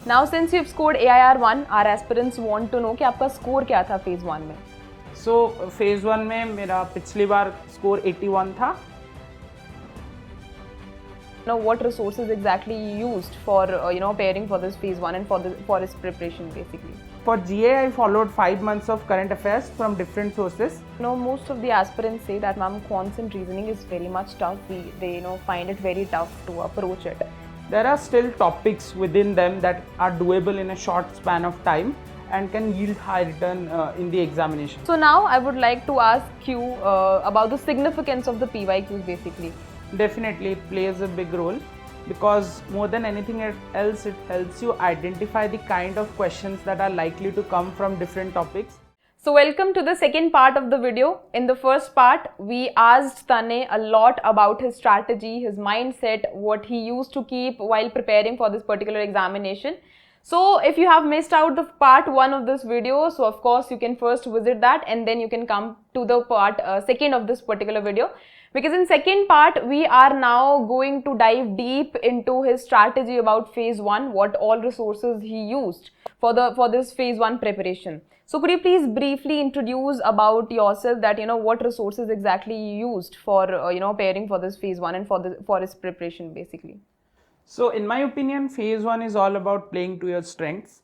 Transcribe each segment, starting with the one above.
Now since you've scored AIR-1, our aspirants want to know कि आपका score क्या था phase 1 में? So phase 1 में मेरा पिछली बार score 81 था. Now what resources exactly you used for preparing for this phase 1 and for its preparation basically? For GA, I followed 5 months of current affairs from different sources. Most of the aspirants say that ma'am, quant reasoning is very much tough. They find it very tough to approach it. There are still topics within them that are doable in a short span of time and can yield high return in the examination. So now I would like to ask you about the significance of the PYQs basically. Definitely it plays a big role, because more than anything else it helps you identify the kind of questions that are likely to come from different topics. So welcome to the second part of the video. In the first part, we asked Tanay a lot about his strategy, his mindset, what he used to keep while preparing for this particular examination. So if you have missed out the part 1 of this video, so of course you can first visit that and then you can come to the part 2 of this particular video. Because in second part, we are now going to dive deep into his strategy about phase 1, what all resources he used for this phase 1 preparation. So could you please briefly introduce about yourself, that what resources exactly you used for preparing for this phase 1 and for its preparation basically? So in my opinion, phase 1 is all about playing to your strengths.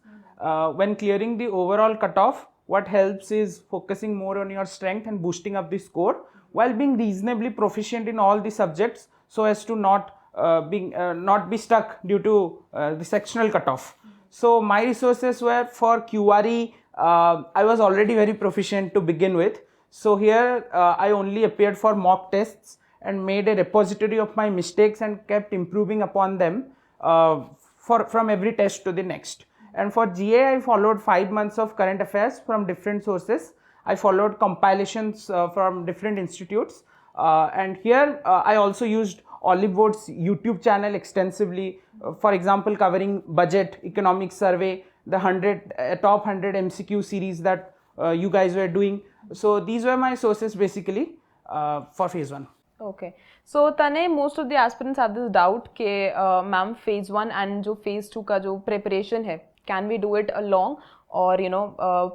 When clearing the overall cutoff, what helps is focusing more on your strength and boosting up the score, while being reasonably proficient in all the subjects, so as to not be stuck due to the sectional cutoff. So my resources were for QRE. I was already very proficient to begin with. So here I only appeared for mock tests and made a repository of my mistakes and kept improving upon them from every test to the next. And for GA, I followed 5 months of current affairs from different sources. I followed compilations from different institutes, and here I also used Oliveboard's YouTube channel extensively, for example covering budget, economic survey, the top 100 MCQ series that you guys were doing. So these were my sources basically for phase 1. Okay. So Tanay, most of the aspirants have this doubt कि ma'am phase 1 and जो phase 2 का जो preparation है, can we do it along? Or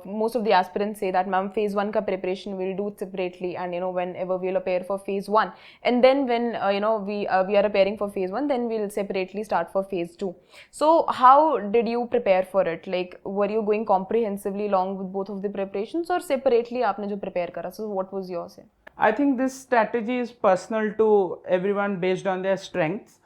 most of the aspirants say that ma'am phase 1 ka preparation we'll do it separately, and whenever we'll appear for phase 1, and then when we are appearing for phase 1, then we'll separately start for phase 2. So how did you prepare for it? Like, were you going comprehensively along with both of the preparations, or separately aapne jo prepare kara? So what was yours? I think this strategy is personal to everyone based on their strengths.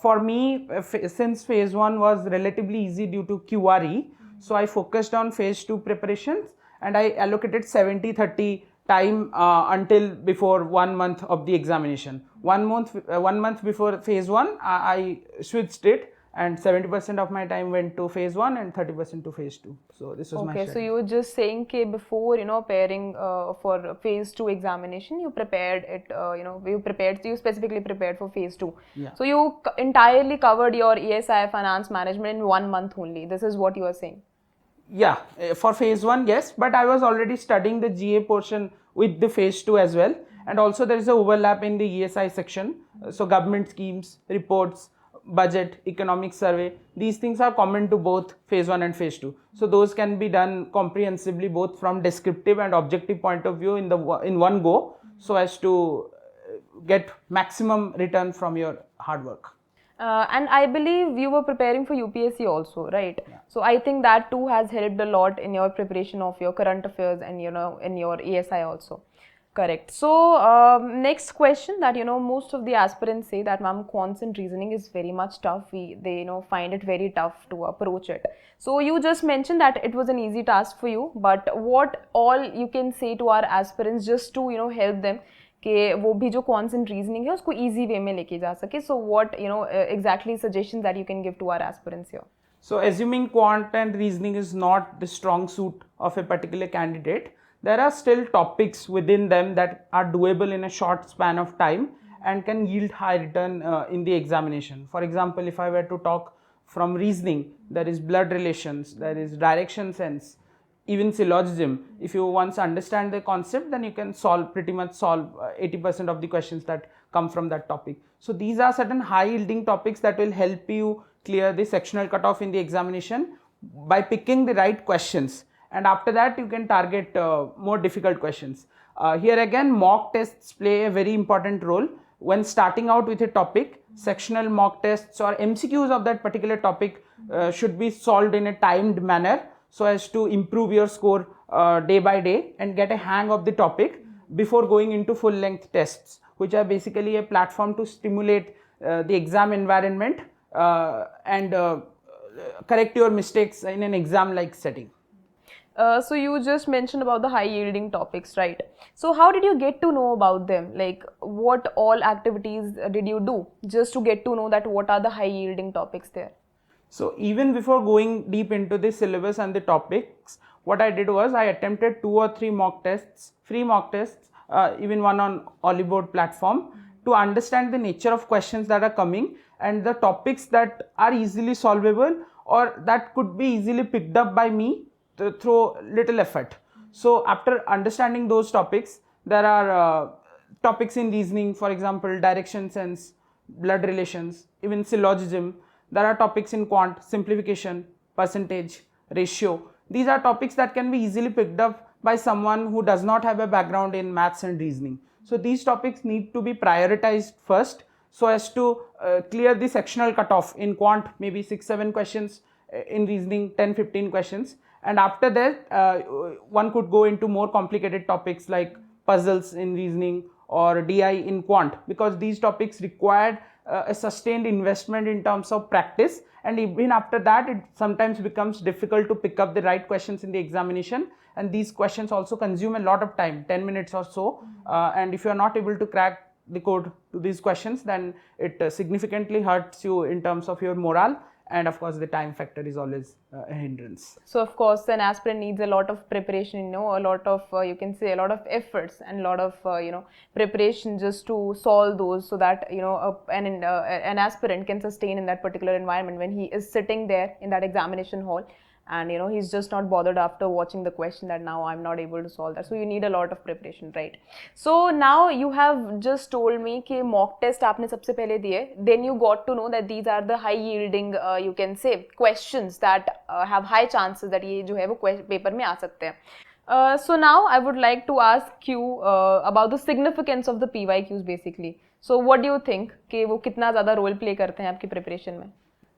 For me, since phase 1 was relatively easy due to QRE, so I focused on phase 2 preparations, and I allocated 70-30 time until before 1 month of the examination. 1 month before phase 1, I switched it, and 70% of my time went to phase 1 and 30% to phase 2. So this was my strategy. So you were just saying that before preparing for phase 2 examination, you prepared it. You specifically prepared for phase 2. Yeah. So you entirely covered your ESI finance management in 1 month only. This is what you are saying. Yeah, for phase 1, yes, but I was already studying the GA portion with the phase 2 as well, and also there is a overlap in the ESI section. So government schemes, reports, budget, economic survey, these things are common to both phase 1 and phase 2. So those can be done comprehensively both from descriptive and objective point of view in one go, so as to get maximum return from your hard work. And I believe you were preparing for UPSC also, right? Yeah. So I think that too has helped a lot in your preparation of your current affairs and in your ESI also. Correct. So next question, that most of the aspirants say that ma'am quant reasoning is very much tough. They find it very tough to approach it. So you just mentioned that it was an easy task for you, but what all you can say to our aspirants just to help them कि वो भी जो quant reasoning है उसको easy way में लेके जा सके. So what exactly suggestions that you can give to our aspirants here? So assuming quant and reasoning is not the strong suit of a particular candidate, there are still topics within them that are doable in a short span of time and can yield high return in the examination. For example, if I were to talk from reasoning, there is blood relations, there is direction sense, even syllogism. If you once understand the concept, then you can pretty much solve 80% of the questions that come from that topic. So these are certain high yielding topics that will help you clear the sectional cutoff in the examination by picking the right questions, and after that you can target more difficult questions. Here again, mock tests play a very important role. When starting out with a topic, sectional mock tests or MCQs of that particular topic should be solved in a timed manner so as to improve your score day by day and get a hang of the topic before going into full length tests, which are basically a platform to stimulate the exam environment and correct your mistakes in an exam like setting. So you just mentioned about the high yielding topics, right? So how did you get to know about them? Like what all activities did you do just to get to know that what are the high yielding topics there? So even before going deep into the syllabus and the topics, what I did was I attempted 2 or 3 mock tests, free mock tests, even one on Oliveboard platform, to understand the nature of questions that are coming and the topics that are easily solvable or that could be easily picked up by me through little effort. So after understanding those topics, there are topics in reasoning, for example, direction sense, blood relations, even syllogism. There are topics in quant, simplification, percentage, ratio. These are topics that can be easily picked up by someone who does not have a background in maths and reasoning. So these topics need to be prioritized first so as to clear the sectional cutoff. In quant, maybe 6-7 questions, in reasoning 10-15 questions, and after that one could go into more complicated topics like puzzles in reasoning or DI in quant, because these topics require a sustained investment in terms of practice, and even after that it sometimes becomes difficult to pick up the right questions in the examination, and these questions also consume a lot of time, 10 minutes or so, and if you are not able to crack the code to these questions, then it significantly hurts you in terms of your morale, and of course the time factor is always a hindrance. So of course an aspirant needs a lot of preparation, a lot of you can say a lot of efforts and a lot of preparation just to solve those, so that an aspirant can sustain in that particular environment when he is sitting there in that examination hall, and he's just not bothered after watching the question that now I'm not able to solve that. So you need a lot of preparation, right? So now you have just told me कि mock test आपने सबसे पहले दिए, then you got to know that these are the high yielding you can say questions that have high chances that ये जो है वो paper में आ सकते हैं. So now I would like to ask you about the significance of the PYQs basically. So what do you think कि वो कितना ज़्यादा role play करते हैं आपकी preparation में?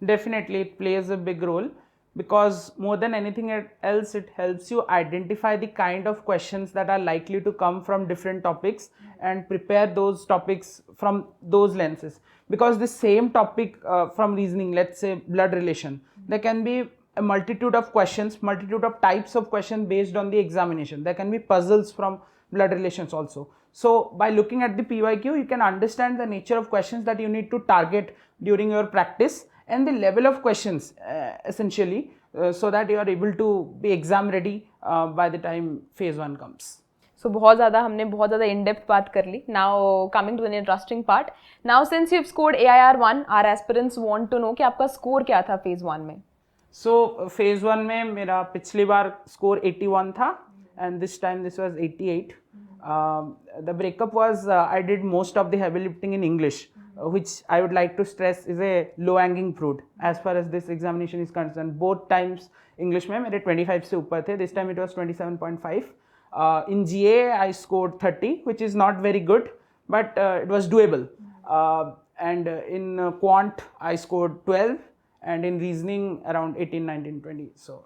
Definitely it plays a big role, because more than anything else it helps you identify the kind of questions that are likely to come from different topics and prepare those topics from those lenses. Because the same topic from reasoning, let's say blood relation, there can be a multitude of questions, multitude of types of questions based on the examination. There can be puzzles from blood relations also. So by looking at the PYQ, you can understand the nature of questions that you need to target during your practice and the level of questions essentially, so that you are able to be exam ready by the time phase 1 comes. So हमने बहुत ज़्यादा in-depth बात कर ली. Now coming to an interesting part. Now since you've scored AIR-1, our aspirants want to know कि आपका score क्या था phase 1 में? So phase 1 में मेरा पिछली बार score 81 था, and this time this was 88. The breakup was I did most of the heavy lifting in English, which I would like to stress is a low hanging fruit as far as this examination is concerned. Both times English में मेरे 25 से ऊपर थे. This time it was 27.5. In GA I scored 30, which is not very good, but it was doable. And in quant I scored 12, and in reasoning around 18, 19, 20. So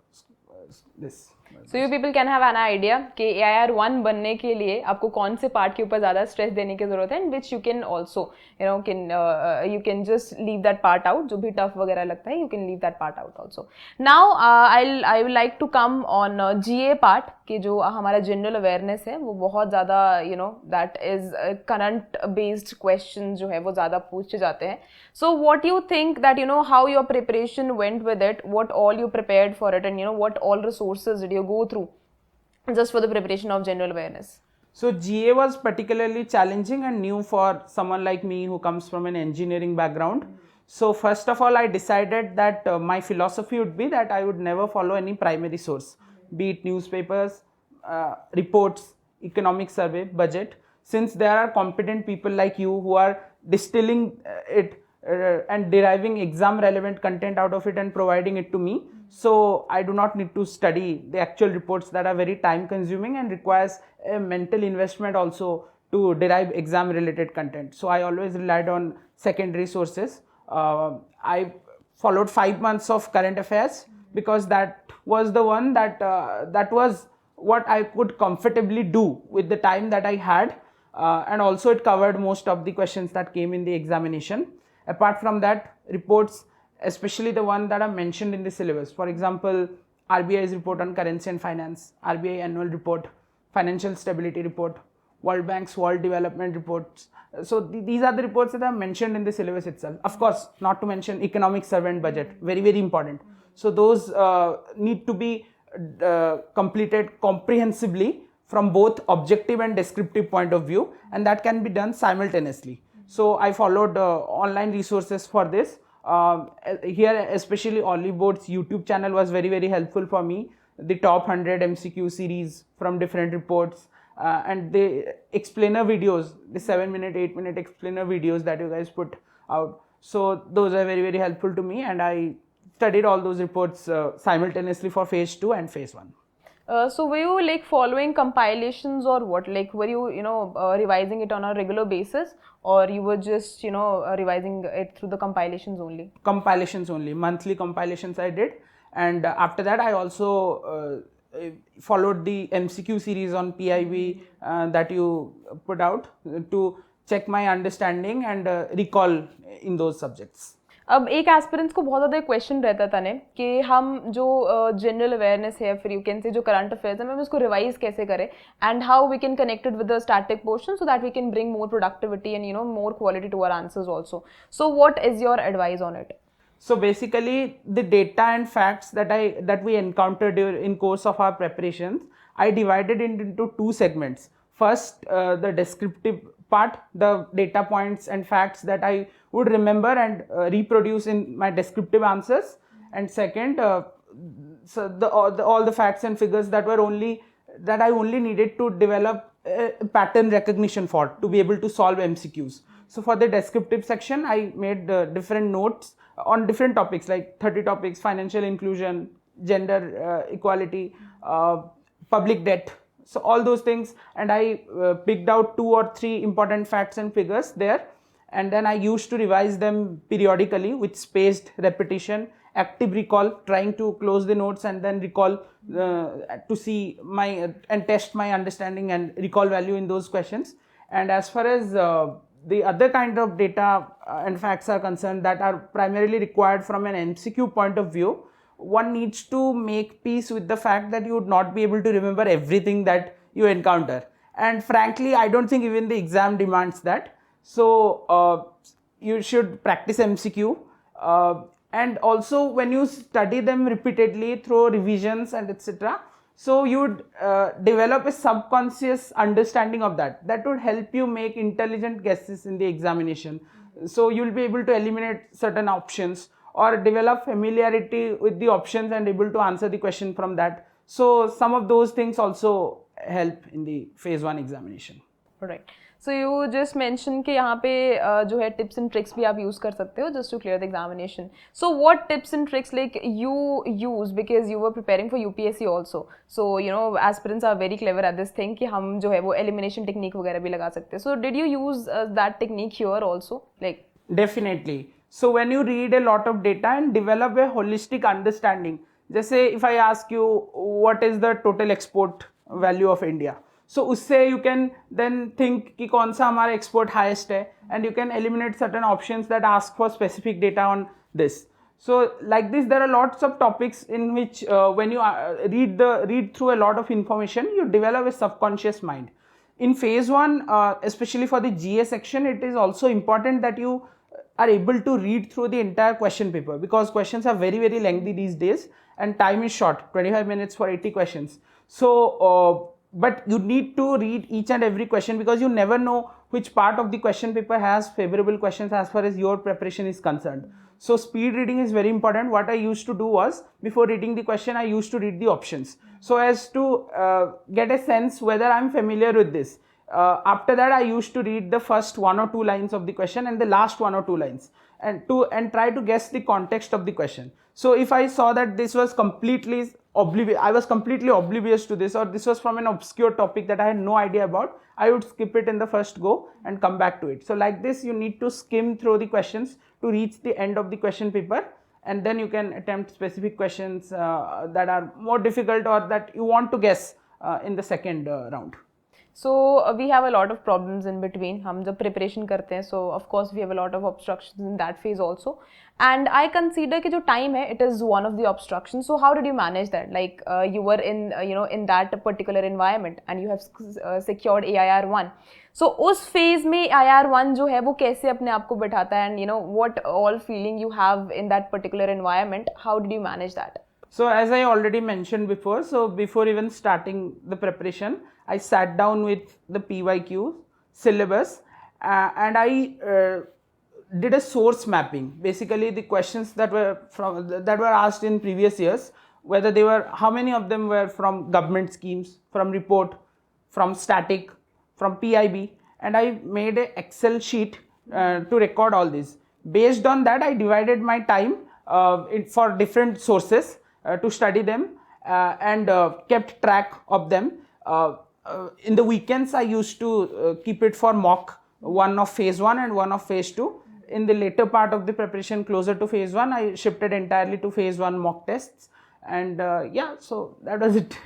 this. So you people can have an idea कि AIR-1 बनने के लिए आपको कौन से part के ऊपर ज़्यादा स्ट्रेस देने की ज़रूरत है, and which you can also you can just leave that part out. जो भी टफ वगैरह लगता है you can leave that part out also. Now I would like to come on GA part कि जो हमारा general awareness है वो बहुत ज़्यादा that is current based questions जो है वो ज़्यादा पूछे जाते हैं. So what do you think that how your preparation went with it, what all you prepared for it, and what all resources did you go through just for the preparation of general awareness? So GA was particularly challenging and new for someone like me who comes from an engineering background. So first of all I decided that my philosophy would be that I would never follow any primary source, be it newspapers, reports, economic survey, budget, since there are competent people like you who are distilling it and deriving exam relevant content out of it and providing it to me. So I do not need to study the actual reports that are very time consuming and requires a mental investment also to derive exam related content. So I always relied on secondary sources. I followed 5 months of current affairs because that was the one that that was what I could comfortably do with the time that I had, and also it covered most of the questions that came in the examination. Apart from that, reports, especially the one that are mentioned in the syllabus, for example, RBI's report on currency and finance, RBI annual report, financial stability report, World Bank's World Development reports. So these are the reports that are mentioned in the syllabus itself. Of course, not to mention economic servant budget, very, very important. So those need to be completed comprehensively from both objective and descriptive point of view, and that can be done simultaneously. So I followed online resources for this. Here, especially Oliveboard's YouTube channel was very, very helpful for me. The top 100 MCQ series from different reports, and the explainer videos, the 7-minute, 8-minute explainer videos that you guys put out. So those are very, very helpful to me, and I studied all those reports simultaneously for phase 2 and phase 1. So were you like following compilations or what? Like were you revising it on a regular basis, or you were just revising it through the compilations only? Compilations only, monthly compilations I did, and after that I also followed the MCQ series on PIV that you put out to check my understanding and recall in those subjects. अब एक aspirants को बहुत ज़्यादा question रहता था ने कि हम जो जनरल अवेयरनेस है, फिर यू कैन से जो करंट अफेयर्स है, हम उसको रिवाइज कैसे करें, and how we can connect it with the static portion so that we can bring more productivity and more quality to our answers also. So what is your advice on it? So basically, the data and facts that we encountered in course of our preparations, I divided it into 2 segments. First, the descriptive part, the data points and facts that I would remember and reproduce in my descriptive answers. And second, so all the facts and figures that I only needed to develop a pattern recognition for to be able to solve MCQs. So for the descriptive section, I made different notes on different topics like 30 topics, financial inclusion, gender equality, public debt. So all those things, and I picked out 2 or 3 important facts and figures there, and then I used to revise them periodically with spaced repetition, active recall, trying to close the notes and then recall to see and test my understanding and recall value in those questions. And as far as the other kind of data and facts are concerned that are primarily required from an MCQ point of view, one needs to make peace with the fact that you would not be able to remember everything that you encounter. And frankly, I don't think even the exam demands that. So you should practice MCQ. And also when you study them repeatedly through revisions and etc., so you would develop a subconscious understanding of that. That would help you make intelligent guesses in the examination. So you will be able to eliminate certain options or develop familiarity with the options and able to answer the question from that. So some of those things also help in the phase 1 examination. Right. So you just mentioned कि यहाँ पे जो है tips and tricks भी आप use कर सकते हो just to clear the examination. So what tips and tricks like you use because you were preparing for UPSC also. So aspirants are very clever at this thing कि हम जो है वो elimination technique वगैरह भी लगा सकते हैं. So did you use that technique here also? Like definitely. So when you read a lot of data and develop a holistic understanding, जैसे if I ask you what is the total export value of India, so उससे you can then think कि कौन सा हमारा export highest है, and you can eliminate certain options that ask for specific data on this. So like this, there are lots of topics in which when you read through a lot of information, you develop a subconscious mind. In phase 1, especially for the GA section, it is also important that you are able to read through the entire question paper because questions are very, very lengthy these days and time is short, 25 minutes for 80 questions. So but you need to read each and every question because you never know which part of the question paper has favorable questions as far as your preparation is concerned. So speed reading is very important. What I used to do was, before reading the question, I used to read the options so as to get a sense whether I'm familiar with this. After that, I used to read the first 1 or 2 lines of the question and the last 1 or 2 lines. and try to guess the context of the question. So if I saw that this was completely I was completely oblivious to this, or this was from an obscure topic that I had no idea about, I would skip it in the first go and come back to it. So like this, you need to skim through the questions to reach the end of the question paper, and then you can attempt specific questions that are more difficult or that you want to guess in the second round. So we have a lot of problems in between. हम जब preparation करते हैं, so of course we have a lot of obstructions in that phase also. And I consider कि जो time है, it is one of the obstructions. So how did you manage that? Like you were in in that particular environment and you have secured AIR-1. So उस phase में AIR-1 जो है वो कैसे अपने आप को बैठाता है, and what all feeling you have in that particular environment? How did you manage that? So as I already mentioned before, so before even starting the preparation, I sat down with the PYQ syllabus and I did a source mapping. Basically, the questions that were asked in previous years, whether they were, how many of them were from government schemes, from report, from static, from PIB, and I made an Excel sheet to record all this. Based on that, I divided my time for different sources to study them and kept track of them. In the weekends, I used to keep it for mock, one of phase 1 and one of phase 2. In the later part of the preparation, closer to phase 1, I shifted entirely to phase 1 mock tests. And yeah, so that was it.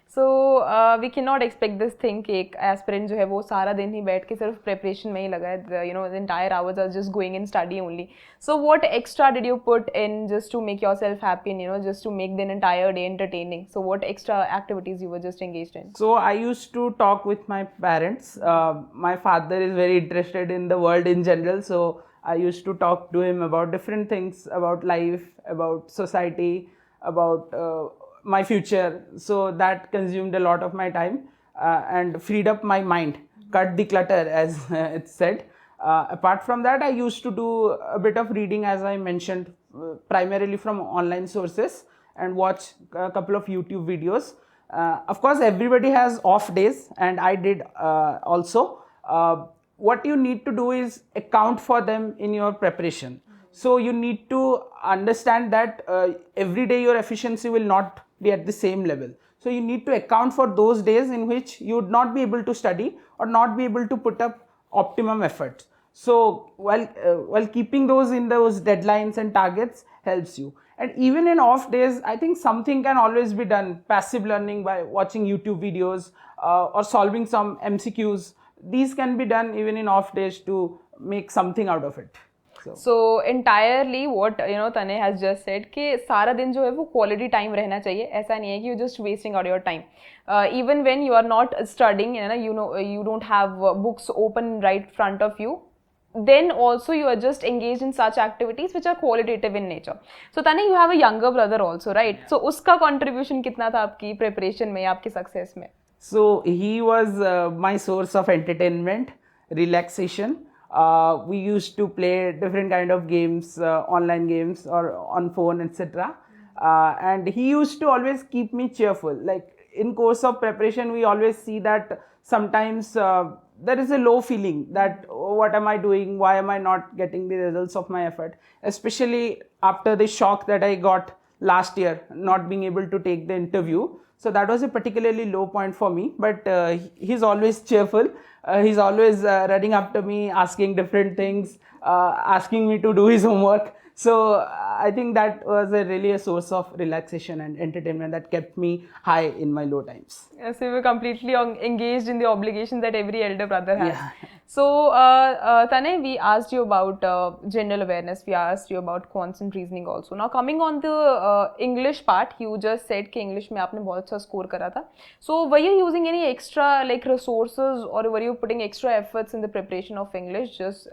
So we cannot expect this thing कि एक aspirant जो है वो सारा दिन ही बैठ के सिर्फ preparation में ही लगा है, the entire hours are just going in study only. So what extra did you put in just to make yourself happy and just to make the entire day entertaining? So what extra activities you were just engaged in? So I used to talk with my parents. My father is very interested in the world in general, so I used to talk to him about different things, about life, about society, about my future. So that consumed a lot of my time and freed up my mind, cut the clutter, as it's said. Apart from that, I used to do a bit of reading, as I mentioned, primarily from online sources, and watch a couple of YouTube videos. Of course, everybody has off days, and I did also. What you need to do is account for them in your preparation. So you need to understand that every day your efficiency will not be at the same level. So you need to account for those days in which you would not be able to study or not be able to put up optimum effort. So while keeping those in those deadlines and targets helps you. And even in off days, I think something can always be done. Passive learning by watching YouTube videos or solving some MCQs. These can be done even in off days to make something out of it. So entirely what Tanay has just said कि सारा दिन जो है वो quality time रहना चाहिए. ऐसा नहीं है कि you're just wasting out your time. Even when you are not studying, you don't have books open right front of you, then also you are just engaged in such activities which are qualitative in nature. So Tanay, you have a younger brother also, right? So उसका contribution कितना था आपकी preparation में, आपकी success में? So he was my source of entertainment, relaxation. We used to play different kind of games, online games or on phone, etc. And he used to always keep me cheerful. Like in course of preparation, we always see that sometimes there is a low feeling that what am I doing? Why am I not getting the results of my effort? Especially after the shock that I got last year, not being able to take the interview. So that was a particularly low point for me, but he's always cheerful. He's always running after me, asking different things, asking me to do his homework. So I think that was really a source of relaxation and entertainment that kept me high in my low times. Yes, you were completely engaged in the obligation that every elder brother has. Yeah. So, Tanay, we asked you about general awareness. We asked you about constant reasoning also. Now, coming on the English part, you just said कि English में आपने बहुत अच्छा score करा था. So, were you using any extra resources, or were you putting extra efforts in the preparation of English, just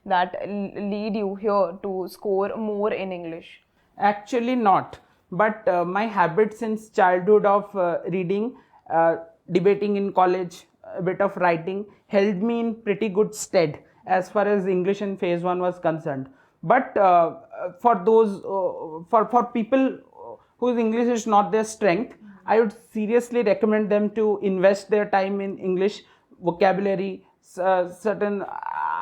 that lead you here to score more in English? Actually, not. But my habit since childhood of reading, debating in college, a bit of writing held me in pretty good stead as far as English in phase 1 was concerned. But for those for people whose English is not their strength, I would seriously recommend them to invest their time in English vocabulary, certain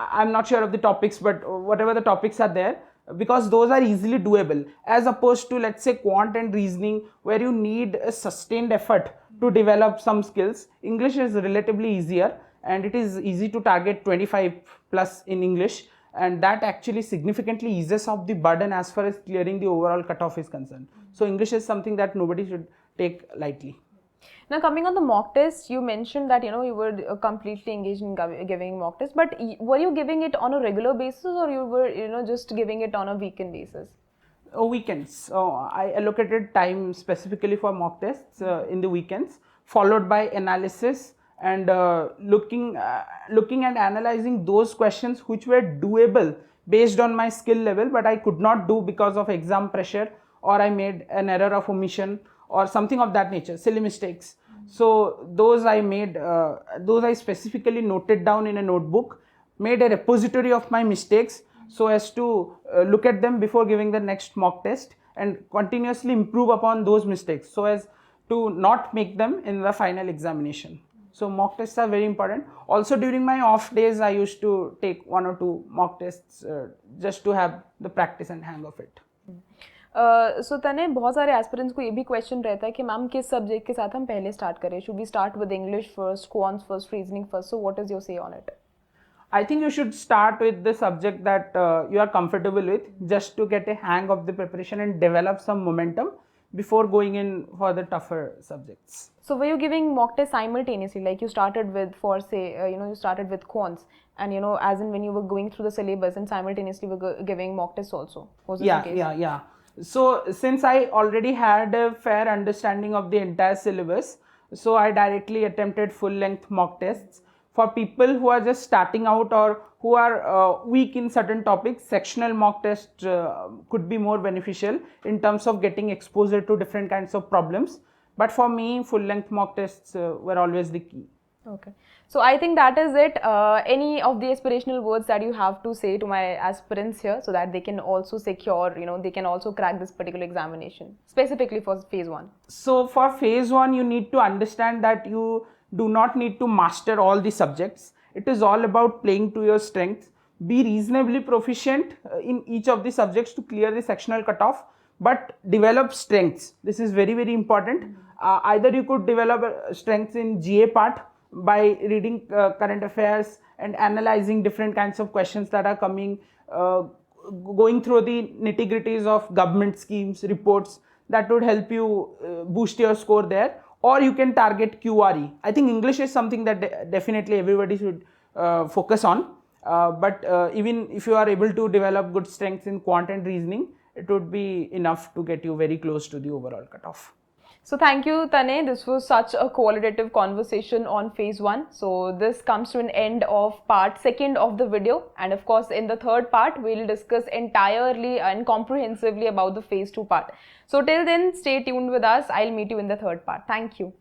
I'm not sure of the topics, but whatever the topics are there, because those are easily doable, as opposed to, let's say, quant and reasoning, where you need a sustained effort to develop some skills. English is relatively easier, and it is easy to target 25 plus in English, and that actually significantly eases off the burden as far as clearing the overall cutoff is concerned. So English is something that nobody should take lightly. Now, coming on the mock test, you mentioned that you were completely engaged in giving mock tests, but were you giving it on a regular basis, or you were just giving it on a weekend basis? Weekends. I allocated time specifically for mock tests in the weekends, followed by analysis and looking and analyzing those questions which were doable based on my skill level, but I could not do because of exam pressure, or I made an error of omission or something of that nature, silly mistakes. So those I specifically noted down in a notebook, made a repository of my mistakes so as to look at them before giving the next mock test, and continuously improve upon those mistakes so as to not make them in the final examination. So mock tests are very important. Also, during my off days, I used to take 1 or 2 mock tests just to have the practice and hang of it. सो तने बहुत सारे aspirants को ये भी question रहता है कि ma'am किस सब्जेक्ट के साथ हम पहले स्टार्ट करें, should we start with English first, quants first, reasoning first, so what is your say on it? I think you should start with the subject that you are comfortable with, just to get a hang of the preparation and develop some momentum before going in for the tougher subjects. So were you giving mock tests simultaneously, like you started with, for say, you started with quants, and as in when you were going through the syllabus and simultaneously were giving mock tests also? Was this the case? Yeah. So since I already had a fair understanding of the entire syllabus, so I directly attempted full-length mock tests. For people who are just starting out or who are weak in certain topics, sectional mock tests could be more beneficial in terms of getting exposure to different kinds of problems. But for me, full-length mock tests were always the key. Okay. So I think that is it. Any of the aspirational words that you have to say to my aspirants here, so that they can also secure, they can also crack this particular examination, specifically for phase 1? So for phase 1, you need to understand that you do not need to master all the subjects. It is all about playing to your strengths. Be reasonably proficient in each of the subjects to clear the sectional cutoff, but develop strengths. This is very, very important. Either you could develop strengths in GA part by reading current affairs and analyzing different kinds of questions that are coming, going through the nitty-gritties of government schemes, reports, that would help you boost your score there. Or you can target QRE. I think English is something that definitely everybody should focus on. But even if you are able to develop good strengths in quant and reasoning, it would be enough to get you very close to the overall cutoff. So thank you, Tanay. This was such a qualitative conversation on phase 1. So this comes to an end of part 2 of the video. And of course, in the 3rd part, we'll discuss entirely and comprehensively about the phase 2 part. So till then, stay tuned with us. I'll meet you in the 3rd part. Thank you.